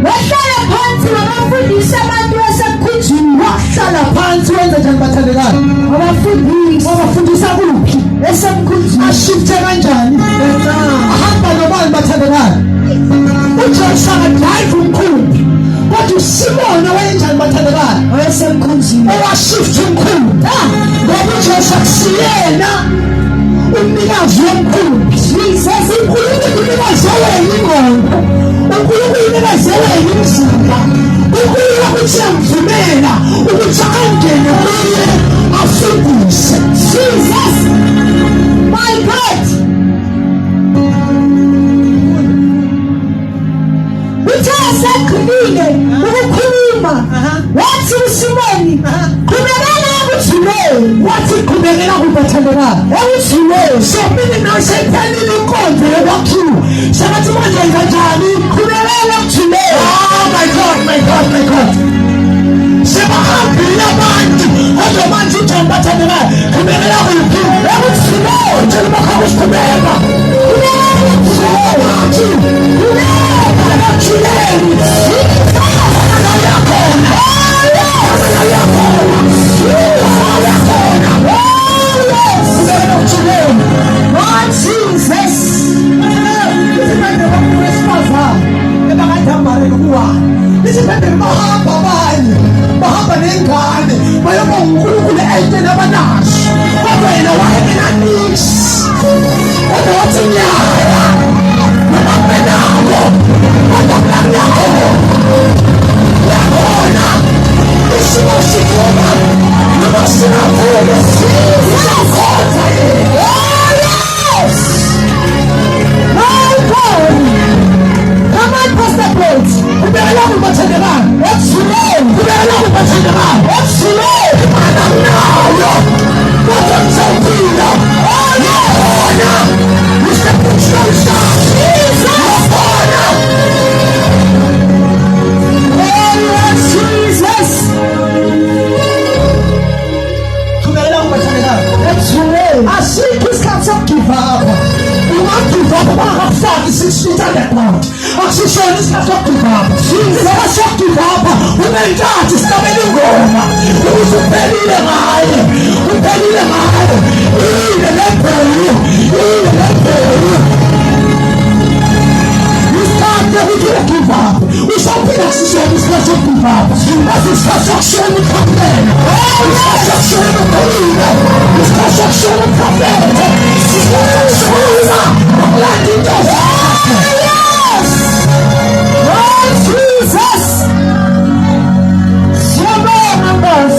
wahlala phansi wabafundisa abantu basekhunjini. Wahlala phansi wenza njani bathandekayo? Wabafundisa kuphi? Esemkhunjini. Ashifte kanjani? Ahamba nobani bathandekayo? uJoshua drive umkhumbi. Kodwa uSimona wayenjani bathandekayo? Wayesemkhunjini. Owashifta umkhumbi. Ngoba uJoshua kusiyena umnikazi womkhumbi. Jesus, uNkulunkulu unikaze wena ingqondo. uNkulunkulu unikaze wena umzimba. uNkulunkulu uyamvumela ukuthi angene kuye afundise. Jesus, my God. Uthe sekhulile ukukhuluma. Wathi uSimoni, qhubekela ekuthuleni. Wathi qhubekela kubathandekayo. Ekuthuleni. So mina nasephelile inkonzo yokwakhiwa. Sengathi manje kanjani? Qhubekela ekuthuleni. Oh my God, my God, my God. Sebahambile abantu. Kodwa manje uJohn bathandekayo. Qhubekela kuphi? Ekuthuleni. Tshela bakho usiqhubeka. Qhubekela ekuthuleni. bahamba nengane bayobonga uNkulunkulu entweni abanazo. Kodwa yena wayengenanisi. Kodwa wathi nyaya nabambenako kodwa yabona isimo sikhona noma sinavule sizakhonza yena. My God, come on, Pastor Plate. Kubekela kubathandekayo. What's kubekela kubathandekayo. What's anamnayo kodwa mthambile. Yabona usepushosha yabona. Jesus, kubekela kubathandekayo. Asikho isikhathi sokugive up. Give up about 46 feet underground. Asishona isikhathi sokugive up. Isikhathi sokugive up. Unenkathi sitabele ingoma. Uphelile ngayo. Uphelile ngayo. Ile lempelo. Ile lempelo. Isikhathi sokugive up. Usaphila sishona isikhathi sokugive up. Isikhathi sokushona ukhaphela. Isikhathi sokushona ukhaphela. Isikhathi sokushona ukhaphela. Isikhathi sokushona like it does. Yes! Lord Jesus! Shabbat numbers.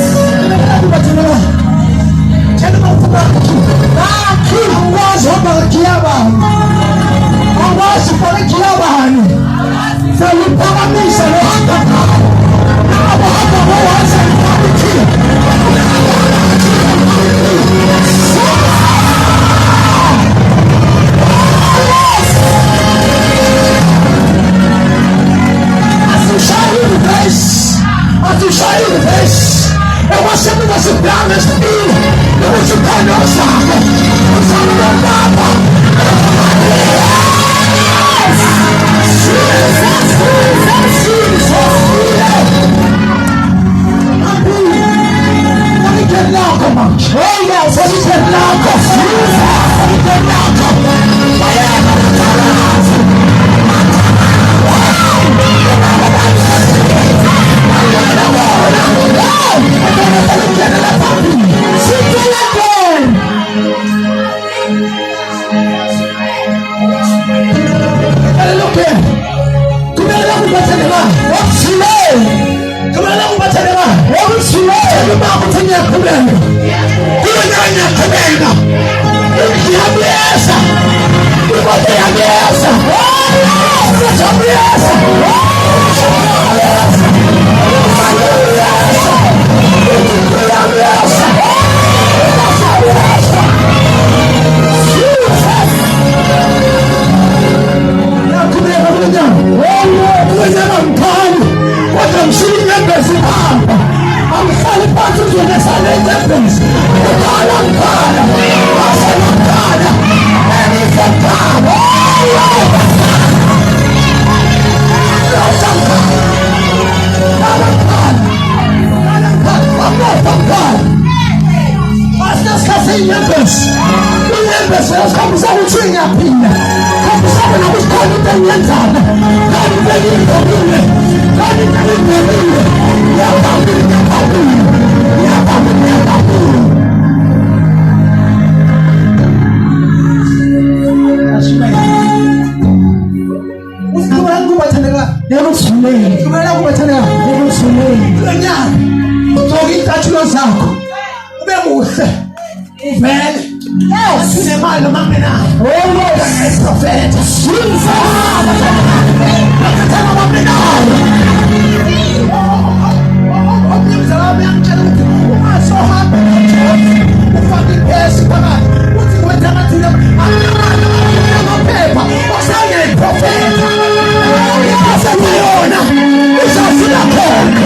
Oh, ngiyenzana ngiyabulile izicathulo zakho ube muhle uvele sinemali noma kungenayo profeta omnyamzalami angitshela ukuthi ungasohambe ufake iphesi phakathi uthi wenza amathile amaphepha osangeyiprofeta yona izafika khona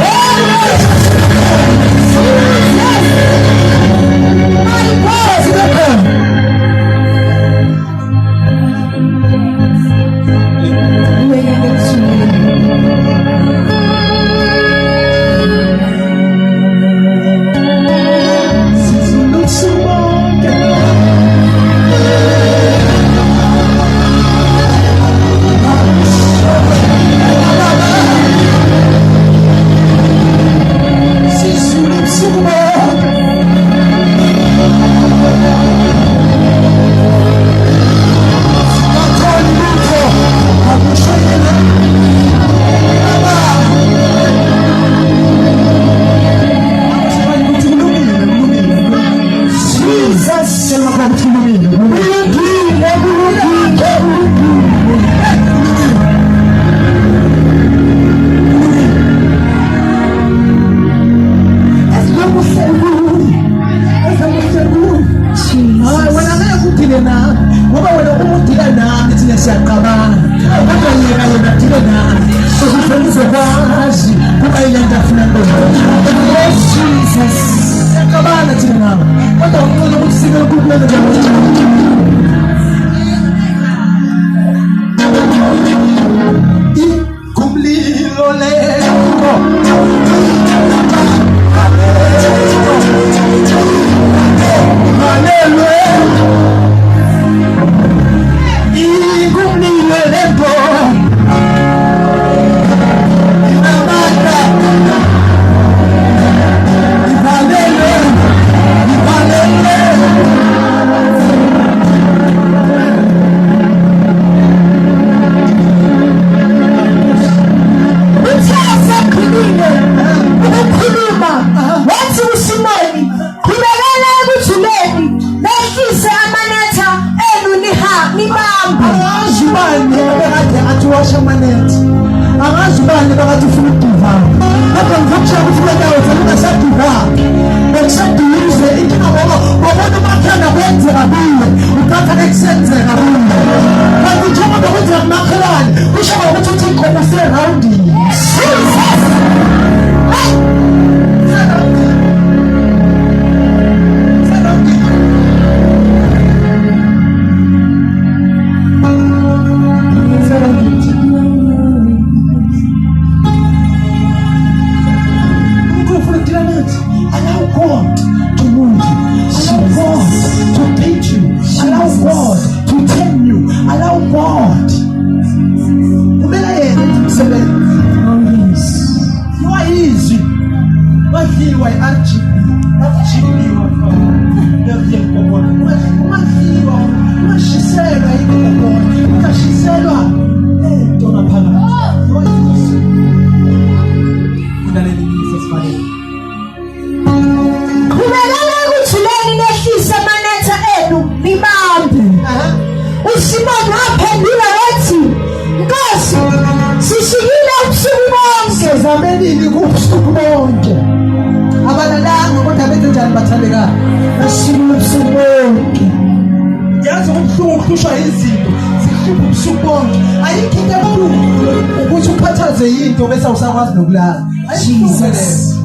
Jesus.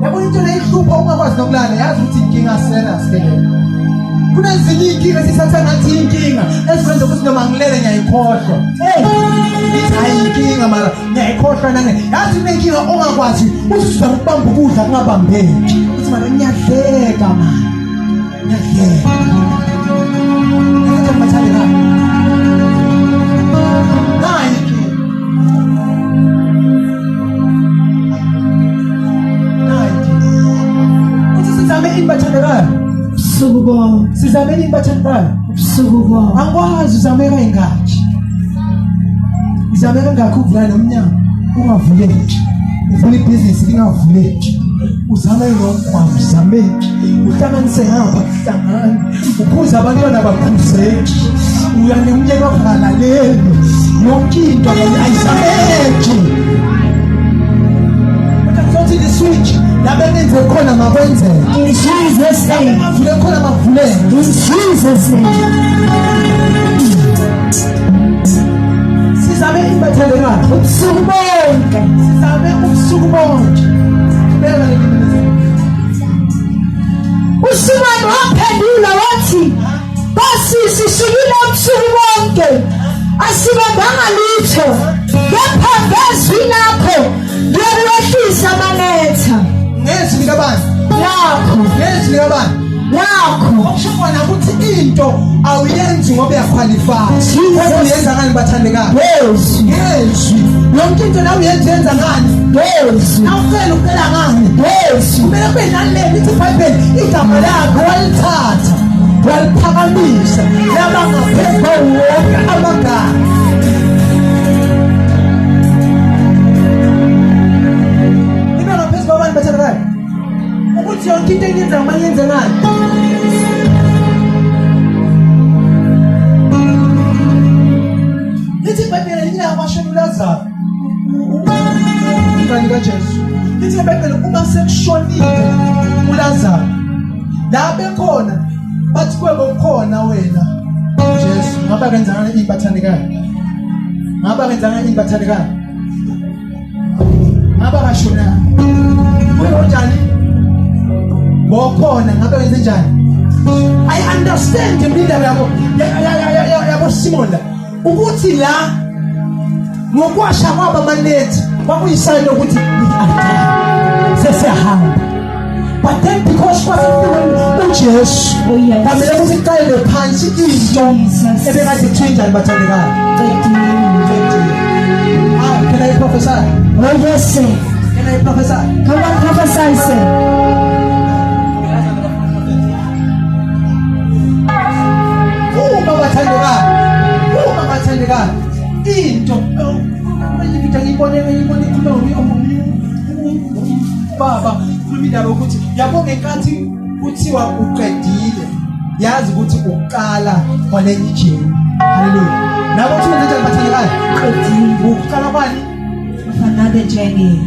Yabona into leyihlupha ungakwazi nokulala yazi ukuthi inkinga sena sikelela. Kunezinye inkinga sithatha ngathi inkinga esikwenza ukuthi noma ngilele ngiyayikhohlwa. Ithi hayi inkinga mara ngiyayikhohlwa nane. Yazi inkinga ongakwazi uthi uza ukubamba ukudla kungabambeki. Uthi mara ngiyadleka mara. Ngiyadleka. Ngiyadleka mathale la. Hayi sizameni bathandana ubusuku bonke. angikwazi uzameka ingathi izameka ngakho uvula nomnyango ungavuleki uvula ibhizinisi lingavuleki uzame nomgwaqo uzame uhlanganise ngapha kuhlangana ukhuza abantwana bakhuzeki uyane umnyeni wakhalaleli yonke into ayizameki sothi liswitch labe nenze khona makwenzeke In Jesus' name. avule khona mavuleke In Jesus' name. sizame ibathelekana Ubusuku bonke. sizame ubusuku bonke beka lekinto uSimoni waphendula wathi, Nkosi, sishukile ubusuku bonke asibambanga lutho, kepha ngezwi lakho ngiyawehlisa amanetha. ngezwi likabani Lakho, ngezwi likabani lakho. okusho khona ukuthi into awuyenzi ngoba uyaqualify Jesus. kodwa uyenza ngani bathandekayo Ngezwi, ngezwi yonke into la uyenza ngani ngezwi, awucela ukucela ngani ngezwi. kumele kube naleli lithi iBhayibheli igama lakho walithatha waliphakamisa laba ngaphezu wonke amagama ibe ngaphezu kwabantu bathandekayo ukuthi yonke into enyenza ngama yenze ngani lithi iBhayibheli liya kwashona uLazaro ingane kaJesu lithi iBhayibheli uma sekushonile uLazaro la bekhona bathi kwebe ukhona wena Jesu ngaba kenzana ibathandekayo ngaba kenzana ibathandekayo ngaba kashona unjani bokhona ngabe wenze njani I understand imindaba yabo Simon la ukuthi la ngokwasha kwaba amanethi kwakuyisayini ukuthi sesiyahamba but then because uJesu Oh, yes. kamele ukuthi iqale phansi into Jesus. ebekade ithinta bathandekayo can I prophesy Oh, yes, sir. can I prophesy Come on, prophesy, sir. uma bathandekayo into ngiyibone baba khuluma indaba ukuthi yabo ngenkathi kuthiwa uqedile yazi ukuthi uqala kwalenye ijeni haleluya nabo uthi njalo bathandekayo Qedile. uqala kwani With another journey.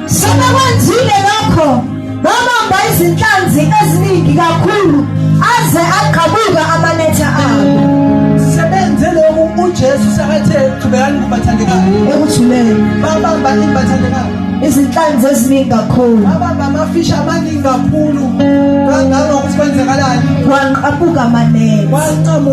Sebekwenzile lokho, babamba izinhlanzi eziningi kakhulu aze aqhamuka amanetha abo. sebenze lokhu uJesu sekathe qhubekani kubathandekayo Ekuthuleni babamba ibathandekayo izinhlanzi eziningi kakhulu babamba amafishi amaningi kakhulu kangangokuthi kwenzekalani wanqamuka amanetha. waqhamuka